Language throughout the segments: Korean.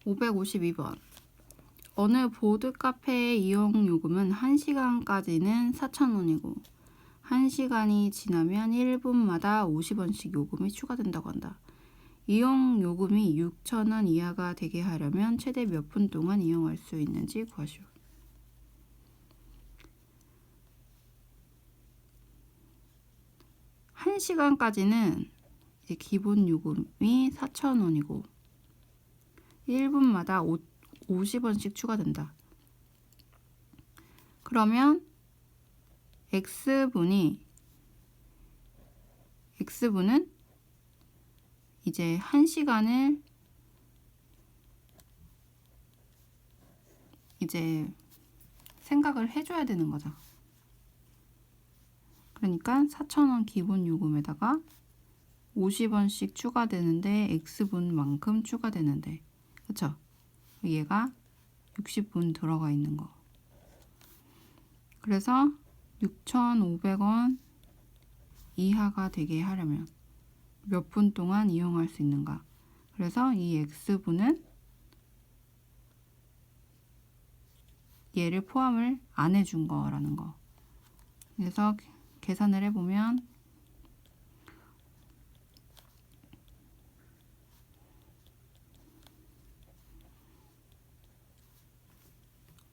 552번. 어느 보드카페의 이용 요금은 1시간까지는 4,000원이고 1시간이 지나면 1분마다 50원씩 요금이 추가된다고 한다. 이용 요금이 6,000원 이하가 되게 하려면 최대 몇 분 동안 이용할 수 있는지 구하시오. 한 시간까지는 이제 기본 요금이 4,000원이고 1분마다 50원씩 추가된다. 그러면 X분은 이제 1시간을 이제 생각을 해줘야 되는 거죠. 그러니까 4,000원 기본 요금에다가 50원씩 추가되는데 X분만큼 추가되는데, 그쵸? 얘가 60분 들어가 있는 거. 그래서 6,500원 이하가 되게 하려면 몇 분 동안 이용할 수 있는가? 그래서 이 X분은 얘를 포함을 안 해준 거라는 거. 그래서 계산을 해보면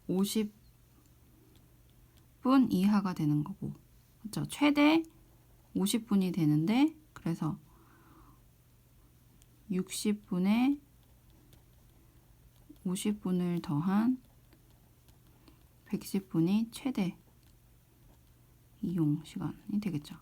50분 이하가 되는 거고, 그렇죠? 최대 50분이 되는데, 그래서 60분에 50분을 더한 110분이 최대 이용 시간이 되겠죠.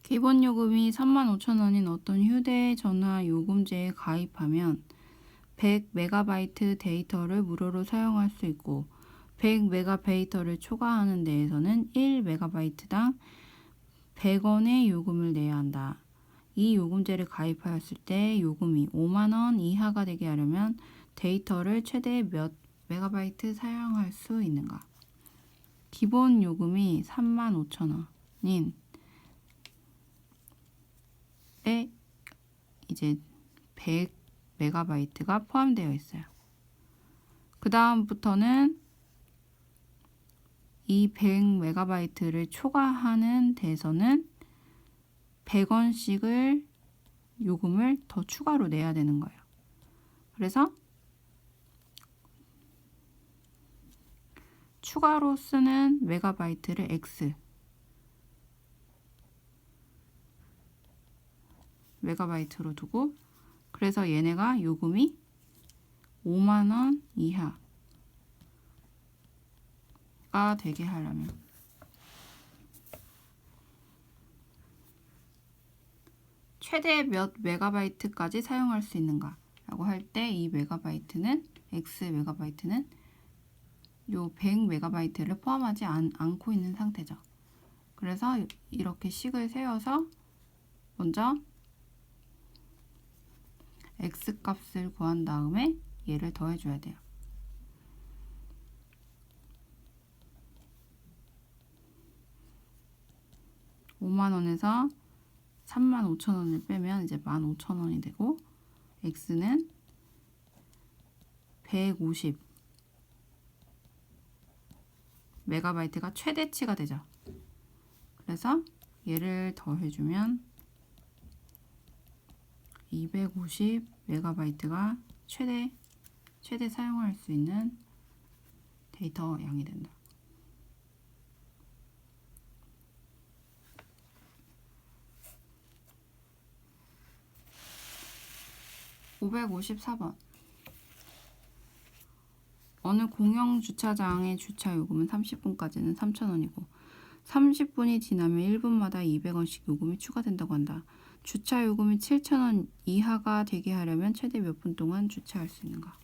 기본 요금이 35,000원인 어떤 휴대전화 요금제에 가입하면 100MB 데이터를 무료로 사용할 수 있고 100MB를 초과하는 데에서는 1MB당 100원의 요금을 내야 한다. 이 요금제를 가입하였을 때 요금이 50,000원 이하가 되게 하려면 데이터를 최대 몇 메가바이트 사용할 수 있는가? 기본 요금이 35,000원인 에 이제 100MB가 포함되어 있어요. 그 다음부터는 이 100MB를 초과하는 데서는 100원씩을 요금을 더 추가로 내야 되는 거예요. 그래서 추가로 쓰는 메가바이트를 X 메가바이트로 두고, 그래서 얘네가 요금이 50,000원 이하가 되게 하려면 최대 몇 메가바이트까지 사용할 수 있는가 라고 할 때 이 메가바이트는 X 메가바이트는 요 100MB를 포함하지 않고 있는 상태죠. 그래서 이렇게 식을 세워서 먼저 X 값을 구한 다음에 얘를 더해줘야 돼요. (50,000원에서) 35,000원을 빼면 이제 15,000원이 되고, X는 150 메가바이트가 최대치가 되죠. 그래서 얘를 더해주면 250 메가바이트가 최대 사용할 수 있는 데이터 양이 된다. (554번) 어느 공영 주차장의 주차 요금은 30분까지는 3,000원이고 30분이 지나면 1분마다 200원씩 요금이 추가된다고 한다. 주차 요금이 7,000원 이하가 되게 하려면 최대 몇 분 동안 주차할 수 있는가?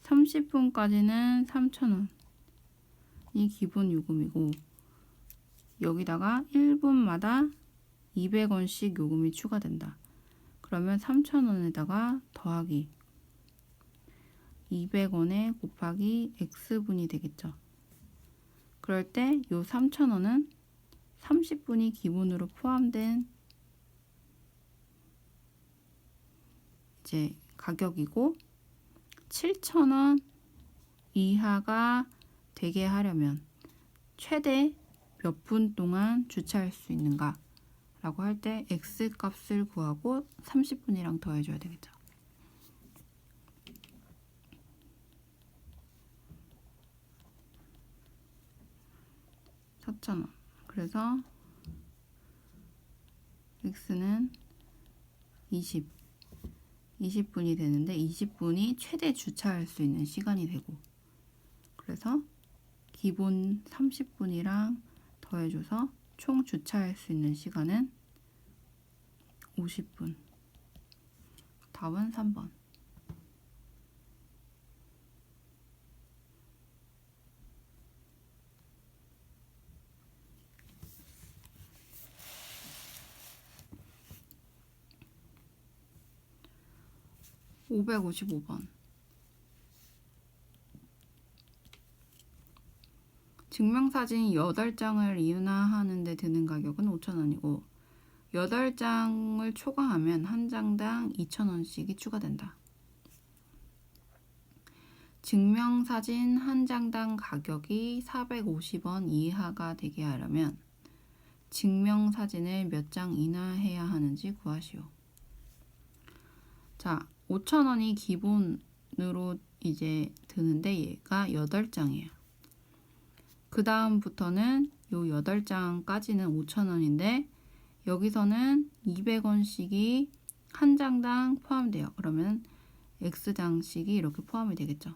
30분까지는 3,000원, 기본 요금이고 여기다가 1분마다 200원씩 요금이 추가된다. 그러면 3,000원에다가 더하기 200원에 곱하기 x분이 되겠죠. 그럴 때 요 3,000원은 30분이 기본으로 포함된 이제 가격이고 7,000원 이하가 되게 하려면 최대 몇 분 동안 주차할 수 있는가 라고 할 때 x 값을 구하고 30분이랑 더해줘야 되겠죠. (4,000원) 그래서 x는 20분이 되는데 20분이 최대 주차할 수 있는 시간이 되고 그래서 기본 30분이랑 더해줘서 총 주차할 수 있는 시간은 50분. 답은 3번. (555번) 증명사진 8장을 이윤화하는 데 드는 가격은 5,000원이고 8장을 초과하면 한 장당 2,000원씩이 추가된다. 증명사진 한 장당 가격이 450원 이하가 되게 하려면 증명사진을 몇 장 인하해야 하는지 구하시오. 자, 5,000원이 기본으로 이제 드는데 얘가 8장이에요. 그 다음부터는 요 8장까지는 5,000원인데 여기서는 200원씩이 한 장당 포함돼요. 그러면 x장씩이 이렇게 포함이 되겠죠.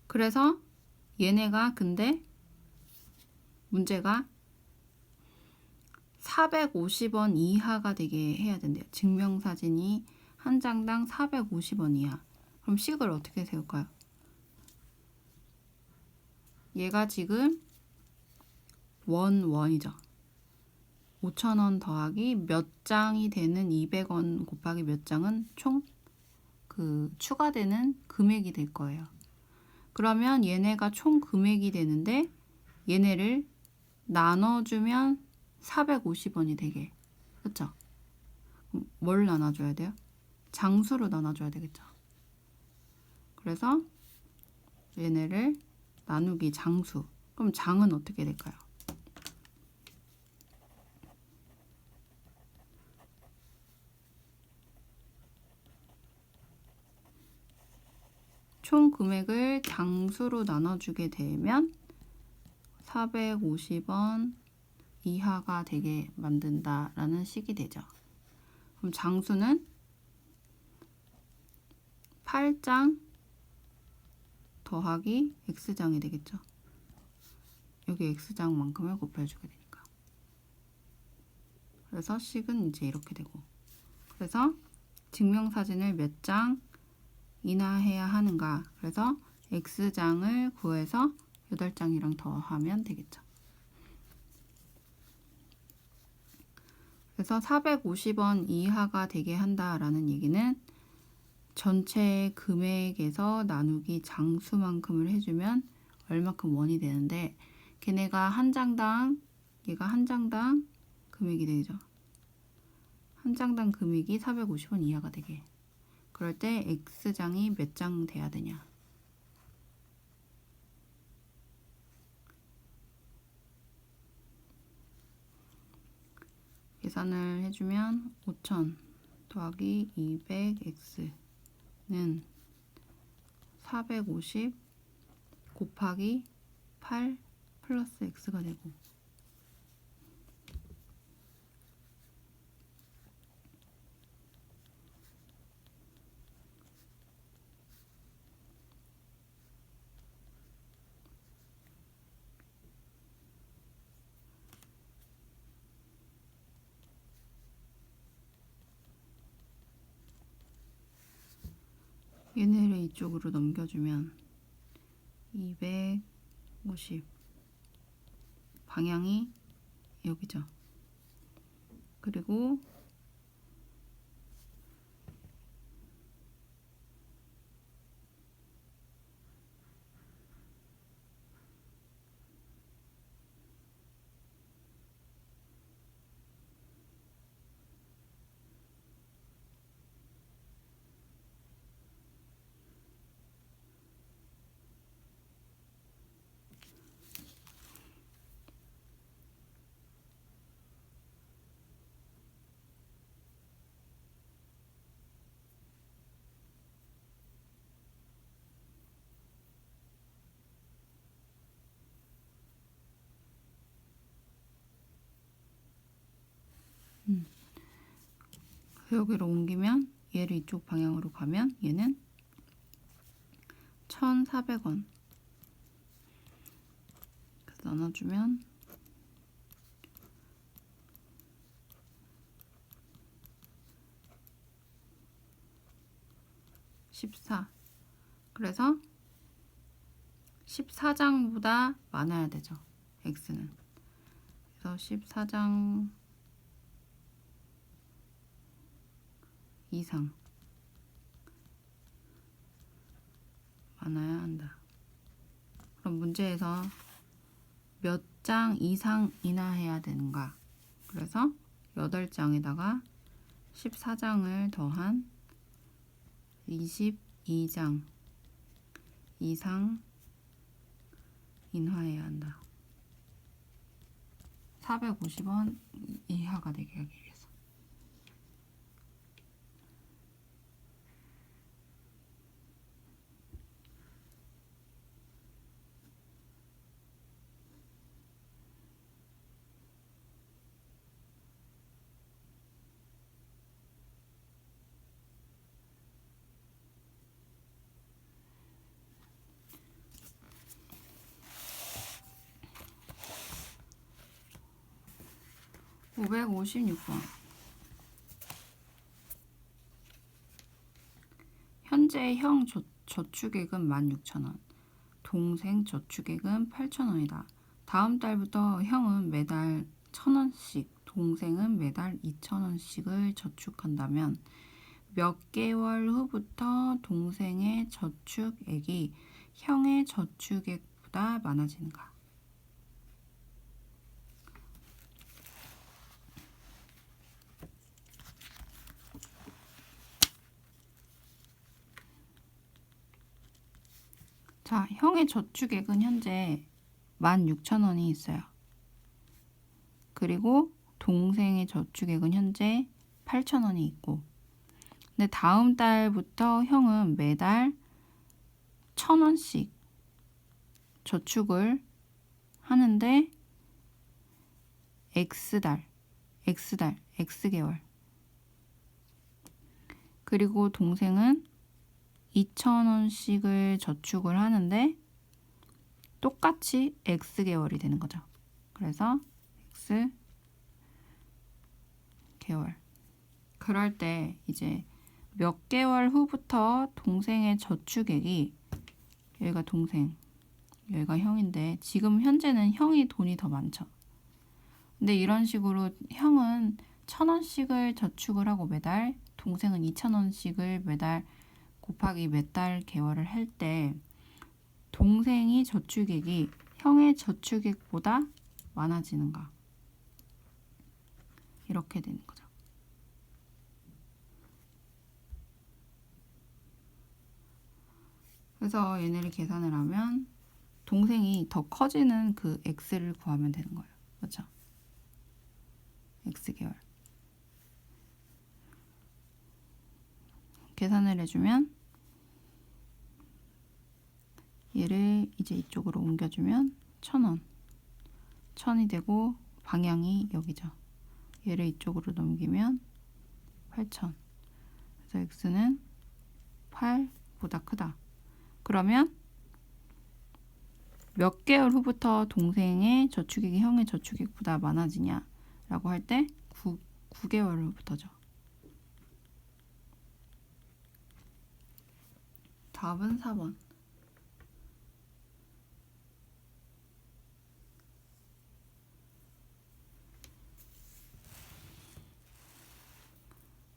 그래서 얘네가 근데 문제가 450원 이하가 되게 해야 된대요. 증명사진이 한 장당 450원 이하. 그럼 식을 어떻게 세울까요? 얘가 지금 원이죠. 5,000원 더하기 몇 장이 되는 200원 곱하기 몇 장은 총 그 추가되는 금액이 될 거예요. 그러면 얘네가 총 금액이 되는데 얘네를 나눠주면 450원이 되게. 그쵸? 뭘 나눠줘야 돼요? 장수로 나눠줘야 되겠죠. 그래서 얘네를 나누기 장수. 그럼 장은 어떻게 될까요? 총 금액을 장수로 나눠주게 되면 450원 이하가 되게 만든다라는 식이 되죠. 그럼 장수는 8장 더하기 x장이 되겠죠. 여기 x장만큼을 곱해주게 되니까. 그래서 식은 이제 이렇게 되고. 그래서 증명사진을 몇 장 인하해야 하는가. 그래서 x장을 구해서 8장이랑 더하면 되겠죠. 그래서 450원 이하가 되게 한다라는 얘기는 전체 금액에서 나누기 장수만큼을 해주면 얼마큼 원이 되는데 걔네가 한 장당 얘가 한 장당 금액이 되죠. 한 장당 금액이 450원 이하가 되게. 그럴 때 x장이 몇 장 돼야 되냐. 계산을 해주면 5,000 더하기 200x는 450 곱하기 8 플러스 x가 되고 얘네를 이쪽으로 넘겨주면 250 방향이 여기죠. 그리고 여기로 옮기면 얘를 이쪽 방향으로 가면 얘는 1,400원. 그래서 나눠주면 14. 그래서 14장보다 많아야 되죠. x는. 그래서 14장 이상 많아야 한다. 그럼 문제에서 몇 장 이상 인하해야 되는가? 그래서 8장에다가 14장을 더한 22장 이상 인하해야 한다. 450원 이하가 되게 하기 위해서. 556번. 현재 형 저축액은 16,000원. 동생 저축액은 8,000원이다. 다음 달부터 형은 매달 1,000원씩, 동생은 매달 2,000원씩을 저축한다면 몇 개월 후부터 동생의 저축액이 형의 저축액보다 많아지는가? 자, 형의 저축액은 현재 16,000원이 있어요. 그리고 동생의 저축액은 현재 8,000원이 있고, 근데 다음 달부터 형은 매달 1,000원씩 저축을 하는데 X개월. 그리고 동생은 2,000원씩을 저축을 하는데 똑같이 X개월이 되는 거죠. 그래서 X개월. 그럴 때 이제 몇 개월 후부터 동생의 저축액이, 여기가 동생, 여기가 형인데 지금 현재는 형이 돈이 더 많죠. 근데 이런 식으로 형은 1,000원씩을 저축을 하고 매달, 동생은 2,000원씩을 매달 곱하기 몇 달 개월을 할 때 동생이 저축액이 형의 저축액보다 많아지는가? 이렇게 되는 거죠. 그래서 얘네를 계산을 하면 동생이 더 커지는 그 x를 구하면 되는 거예요. 그렇죠? x개월. 계산을 해주면 얘를 이제 이쪽으로 옮겨주면 1,000원. 1,000이 되고 방향이 여기죠. 얘를 이쪽으로 넘기면 8,000. 그래서 x는 8보다 크다. 그러면 몇 개월 후부터 동생의 저축액이 형의 저축액보다 많아지냐 라고 할 때 9개월 후부터죠. 답은 4번.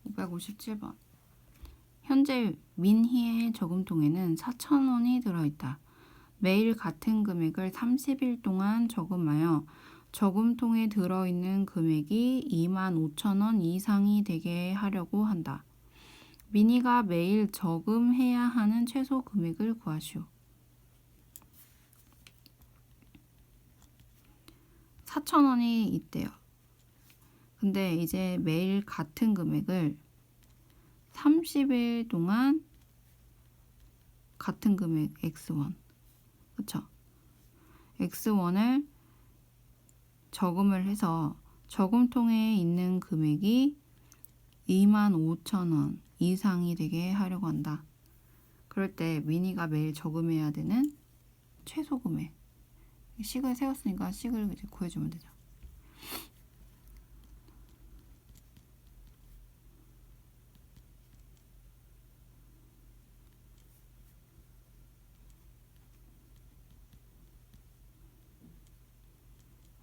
(557번) 현재 민희의 저금통에는 4,000원이 들어있다. 매일 같은 금액을 30일 동안 저금하여 저금통에 들어있는 금액이 25,000원 이상이 되게 하려고 한다. 민희가 매일 저금해야 하는 최소 금액을 구하시오. 4,000원이 있대요. 근데 이제 매일 같은 금액을 30일 동안 같은 금액 X1, 그쵸? X1을 저금을 해서 저금통에 있는 금액이 25,000원 이상이 되게 하려고 한다. 그럴 때 민희가 매일 저금해야 되는 최소 금액, 식을 세웠으니까 식을 이제 구해주면 되죠.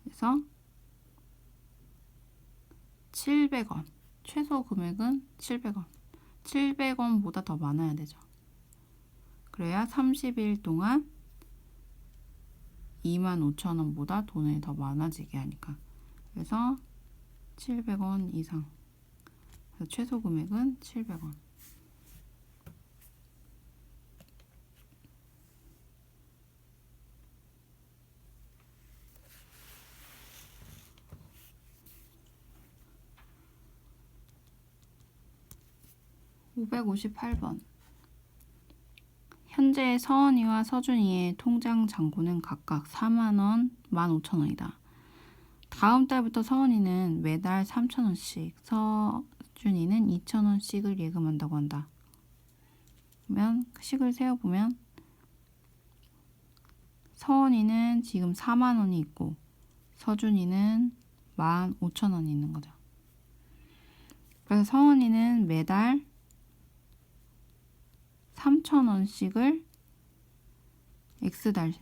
그래서 700원, 최소 금액은 700원. 700원보다 더 많아야 되죠. 그래야 30일 동안 25,000원보다 돈이 더 많아지게 하니까. 그래서 700원 이상. 그래서 최소 금액은 700원. (558번) 현재 서원이와 서준이의 통장 잔고는 각각 4만원, 15,000원이다. 다음 달부터 서원이는 매달 3,000원씩, 서준이는 2,000원씩을 예금한다고 한다. 그러면 식을 세어보면 서원이는 지금 4만원이 있고 서준이는 15,000원이 있는 거죠. 그래서 서원이는 매달 3,000원씩을 X달,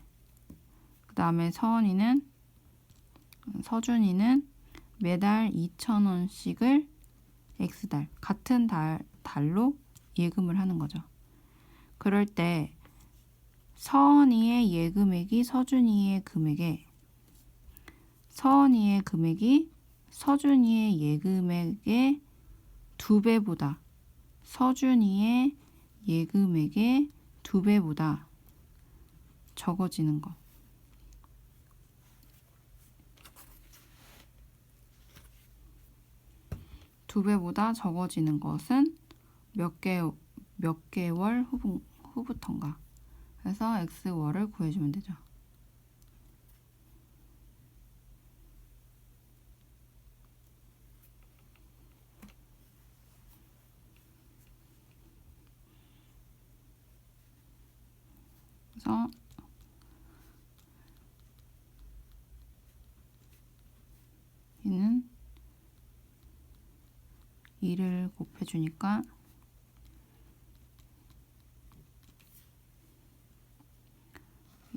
그 다음에 서준이는 매달 2,000원씩을 X달, 같은 달로 예금을 하는 거죠. 그럴 때 서원이의 예금액이 서준이의 금액이 서준이의 예금액의 2배보다, 서준이의 예금액의 2배보다 적어지는 것. 두 배보다 적어지는 것은 몇 개월 후부터인가. 그래서 X월을 구해주면 되죠. 그래서 얘는 2를 곱해주니까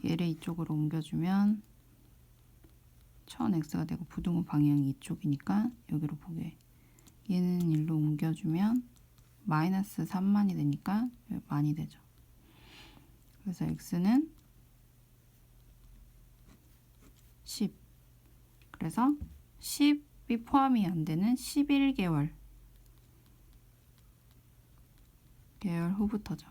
얘를 이쪽으로 옮겨주면 1000x가 되고 부등호 방향이 이쪽이니까 여기로 보게. 얘는 1로 옮겨주면 마이너스 3만이 되니까 만이 되죠. 그래서 x는 10. 그래서 10이 포함이 안 되는 11개월 후부터죠.